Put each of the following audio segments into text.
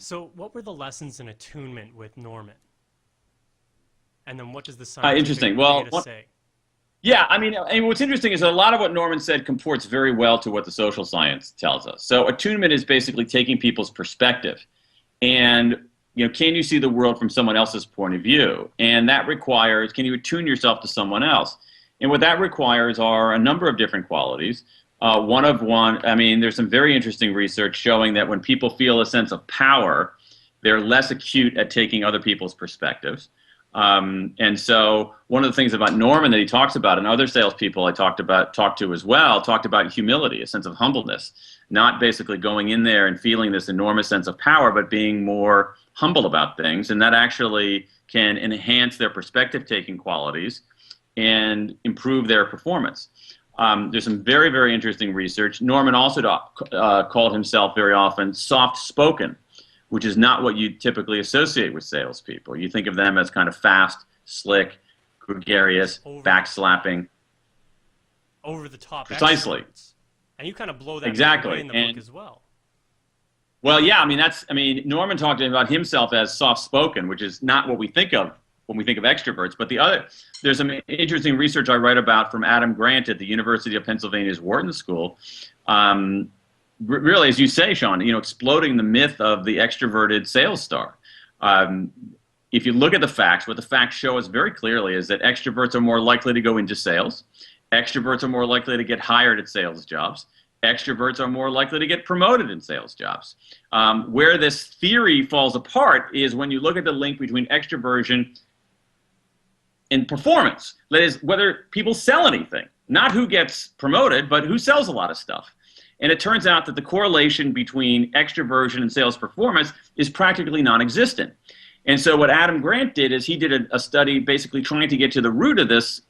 So what were the lessons in attunement with Norman? And then what does the Interesting. scientific Well, data say? yeah, I mean, what's interesting is that a lot of what Norman said comports very well to what the social science tells us. So attunement is basically taking people's perspective, and can you see the world from someone else's point of view? And that requires, can you attune yourself to someone else? And what that requires are a number of different qualities. I mean, there's some very interesting research showing that when people feel a sense of power, they're less acute at taking other people's perspectives. And so one of the things about Norman that he talks about, and other salespeople I talked to as well, talked about humility, a sense of humbleness, not basically going in there and feeling this enormous sense of power, but being more humble about things. And that actually can enhance their perspective-taking qualities and improve their performance. There's some very, very interesting research. Norman also called himself very often soft-spoken, which is not what you typically associate with salespeople. You think of them as kind of fast, slick, gregarious, backslapping. Over the top. Precisely. Extroverts. And you kind of blow that exactly away in the book as well. Well, yeah, I mean, Norman talked about himself as soft-spoken, which is not what we think of when we think of extroverts. But there's some interesting research I write about from Adam Grant at the University of Pennsylvania's Wharton School. Really, as you say, Shaun, exploding the myth of the extroverted sales star. If you look at the facts, what the facts show us very clearly is that extroverts are more likely to go into sales. Extroverts are more likely to get hired at sales jobs. Extroverts are more likely to get promoted in sales jobs. Where this theory falls apart is when you look at the link between extroversion and performance. That is, whether people sell anything. Not who gets promoted, but who sells a lot of stuff. And it turns out that the correlation between extroversion and sales performance is practically non-existent. And so what Adam Grant did is he did a study basically trying to get to the root of this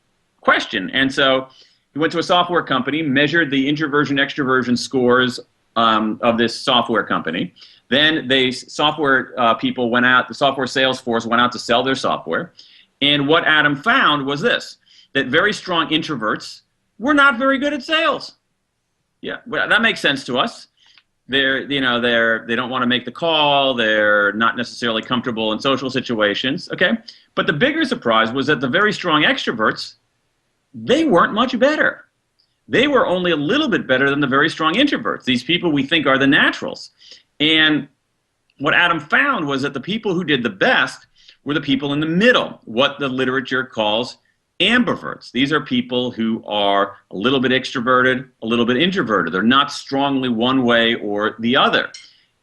question. And so he went to a software company, measured the introversion-extroversion scores of this software company. Then the software people went out, the software sales force went out to sell their software. And what Adam found was this, that very strong introverts were not very good at sales. Yeah, well, that makes sense to us. They don't want to make the call. They're not necessarily comfortable in social situations. Okay, but the bigger surprise was that the very strong extroverts, they weren't much better. They were only a little bit better than the very strong introverts. These people we think are the naturals. And what Adam found was that the people who did the best were the people in the middle, what the literature calls ambiverts. These are people who are a little bit extroverted, a little bit introverted. They're not strongly one way or the other.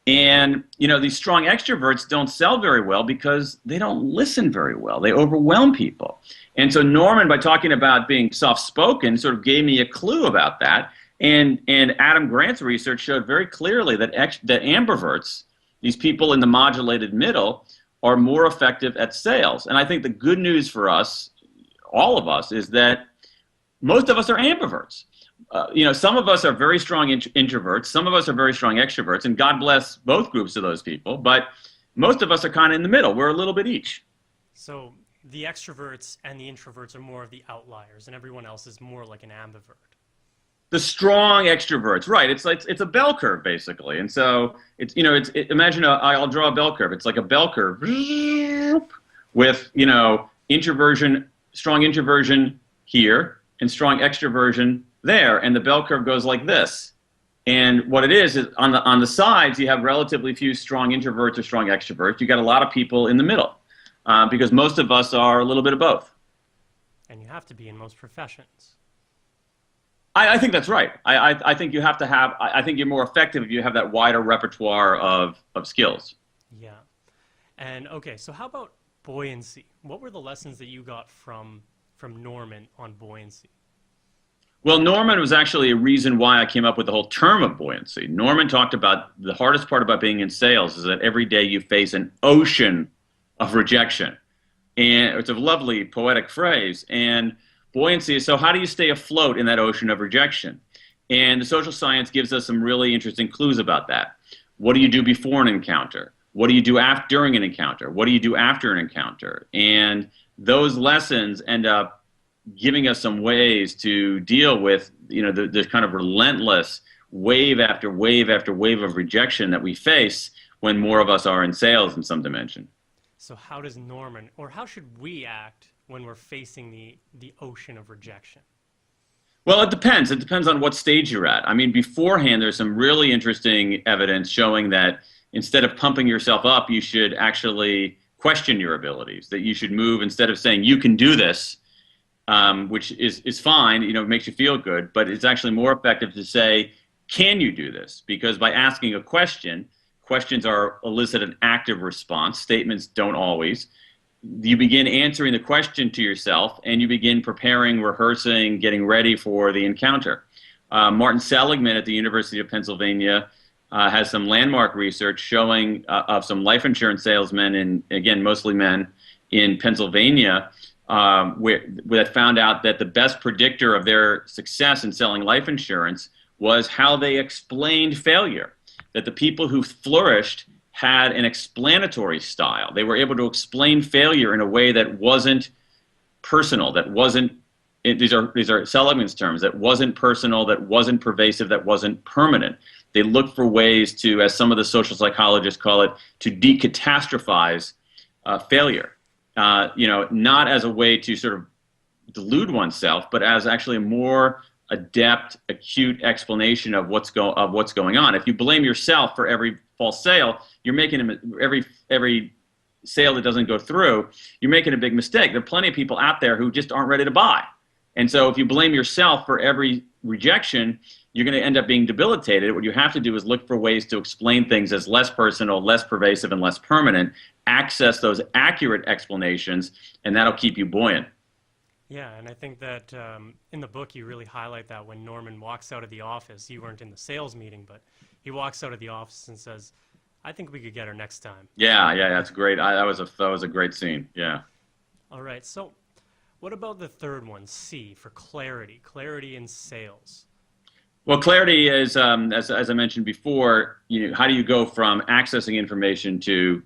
And, these strong extroverts don't sell very well because they don't listen very well. They overwhelm people. And so Norman, by talking about being soft-spoken, sort of gave me a clue about that. And Adam Grant's research showed very clearly that ambiverts, these people in the modulated middle, are more effective at sales. And I think the good news for us, all of us, is that most of us are ambiverts. Some of us are very strong introverts, some of us are very strong extroverts, and God bless both groups of those people, but most of us are kind of in the middle. We're a little bit each. So the extroverts and the introverts are more of the outliers, and everyone else is more like an ambivert. The strong extroverts, right? It's a bell curve basically, and so imagine I'll draw a bell curve. It's like a bell curve with introversion, strong introversion here, and strong extroversion there, and the bell curve goes like this. And what it is on the sides you have relatively few strong introverts or strong extroverts. You got a lot of people in the middle because most of us are a little bit of both. And you have to be in most professions. I think that's right. I think you have to have. I think you're more effective if you have that wider repertoire of skills. Yeah. And okay, so how about buoyancy? What were the lessons that you got from Norman on buoyancy? Well, Norman was actually a reason why I came up with the whole term of buoyancy. Norman talked about the hardest part about being in sales is that every day you face an ocean of rejection. And it's a lovely poetic phrase. And buoyancy is, so how do you stay afloat in that ocean of rejection? And the social science gives us some really interesting clues about that. What do you do before an encounter? What do you do during an encounter? What do you do after an encounter? And those lessons end up giving us some ways to deal with the kind of relentless wave after wave after wave of rejection that we face when more of us are in sales in some dimension. So how does Norman, or how should we act when we're facing the ocean of rejection? Well, it depends. It depends on what stage you're at. I mean, beforehand, there's some really interesting evidence showing that instead of pumping yourself up, you should actually question your abilities, that you should move instead of saying, you can do this, which is fine, it makes you feel good, but it's actually more effective to say, can you do this? Because by asking a question, questions are elicit an active response. Statements don't always. You begin answering the question to yourself, and you begin preparing, rehearsing, getting ready for the encounter. Martin Seligman at the University of Pennsylvania has some landmark research showing of some life insurance salesmen, and again, mostly men, in Pennsylvania, that found out that the best predictor of their success in selling life insurance was how they explained failure. That the people who flourished had an explanatory style. They were able to explain failure in a way that wasn't personal, that wasn't, these are Seligman's terms, that wasn't personal, that wasn't pervasive, that wasn't permanent. They looked for ways to, as some of the social psychologists call it, to decatastrophize failure. Not as a way to sort of delude oneself, but as actually a more adept, acute explanation of what's going on. If you blame yourself for every false sale, you're making every sale that doesn't go through, you're making a big mistake. There are plenty of people out there who just aren't ready to buy. And so if you blame yourself for every rejection, you're going to end up being debilitated. What you have to do is look for ways to explain things as less personal, less pervasive, and less permanent. Access those accurate explanations, and that'll keep you buoyant. Yeah, and I think that in the book you really highlight that when Norman walks out of the office. You weren't in the sales meeting, but he walks out of the office and says, I think we could get her next time. Yeah, that's great. That was a great scene, yeah. All right, so what about the third one, C, for clarity in sales? Well, clarity is, as I mentioned before, how do you go from accessing information to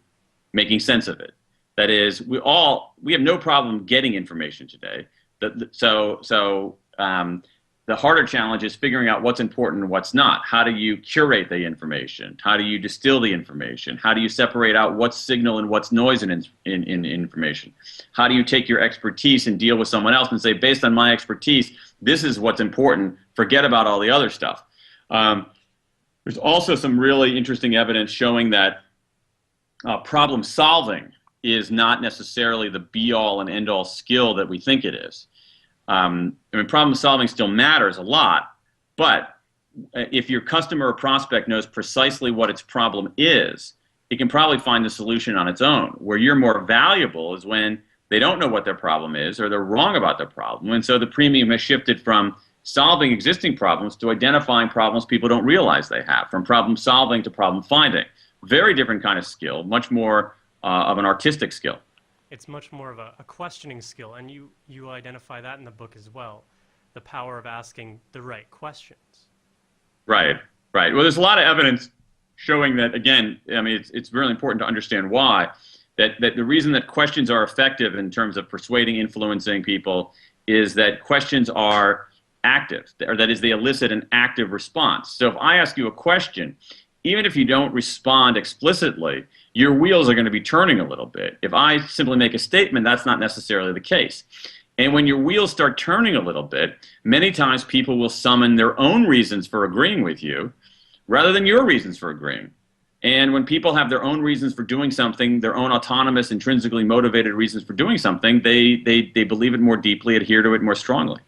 making sense of it? That is, we have no problem getting information today. The harder challenge is figuring out what's important and what's not. How do you curate the information? How do you distill the information? How do you separate out what's signal and what's noise in information? How do you take your expertise and deal with someone else and say, based on my expertise, this is what's important, forget about all the other stuff. There's also some really interesting evidence showing that problem solving is not necessarily the be-all and end-all skill that we think it is. Problem solving still matters a lot, but if your customer or prospect knows precisely what its problem is, it can probably find the solution on its own. Where you're more valuable is when they don't know what their problem is or they're wrong about their problem. And so the premium has shifted from solving existing problems to identifying problems people don't realize they have, from problem solving to problem finding. Very different kind of skill, much more of an artistic skill. It's much more of a questioning skill, and you identify that in the book as well, the power of asking the right questions. Right. Well, there's a lot of evidence showing that, again, it's really important to understand why, that the reason that questions are effective in terms of persuading, influencing people is that questions are active, or that is, they elicit an active response. So if I ask you a question, even if you don't respond explicitly, your wheels are going to be turning a little bit. If I simply make a statement, that's not necessarily the case. And when your wheels start turning a little bit, many times people will summon their own reasons for agreeing with you rather than your reasons for agreeing. And when people have their own reasons for doing something, their own autonomous, intrinsically motivated reasons for doing something, they believe it more deeply, adhere to it more strongly.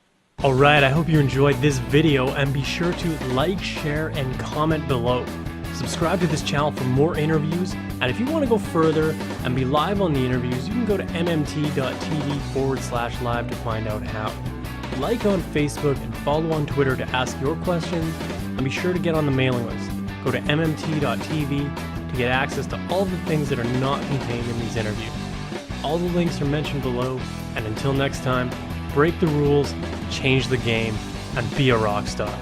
All right, I hope you enjoyed this video, and be sure to like, share, and comment below. Subscribe to this channel for more interviews, and if you want to go further and be live on the interviews, you can go to mmt.tv/live to find out how. Like on Facebook and follow on Twitter to ask your questions, and be sure to get on the mailing list. Go to mmt.tv to get access to all the things that are not contained in these interviews. All the links are mentioned below, and until next time, break the rules, change the game, and be a rock star.